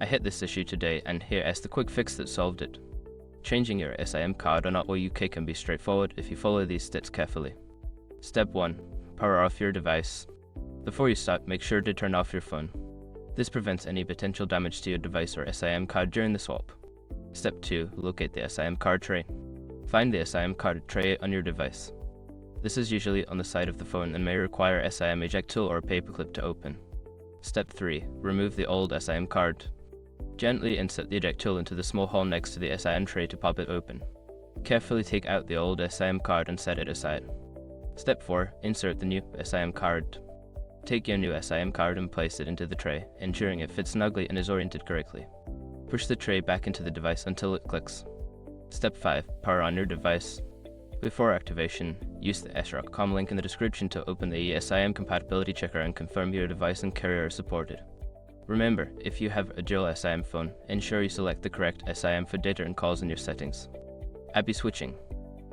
I hit this issue today, and here is the quick fix that solved it. Changing your eSIM card on .co.uk can be straightforward if you follow these steps carefully. Step 1. Power off your device. Before you start, make sure to turn off your phone. This prevents any potential damage to your device or eSIM card during the swap. Step 2. Locate the eSIM card tray. Find the eSIM card tray on your device. This is usually on the side of the phone and may require a eSIM eject tool or a paperclip to open. Step 3. Remove the old eSIM card. Gently insert the eject tool into the small hole next to the eSIM tray to pop it open. Carefully take out the old eSIM card and set it aside. Step 4. Insert the new eSIM card. Take your new eSIM card and place it into the tray, ensuring it fits snugly and is oriented correctly. Push the tray back into the device until it clicks. Step 5. Power on your device. Before activation, use the eSROC.com link in the description to open the eSIM compatibility checker and confirm your device and carrier are supported. Remember, if you have a dual eSIM phone, ensure you select the correct eSIM for data and calls in your settings. Happy switching!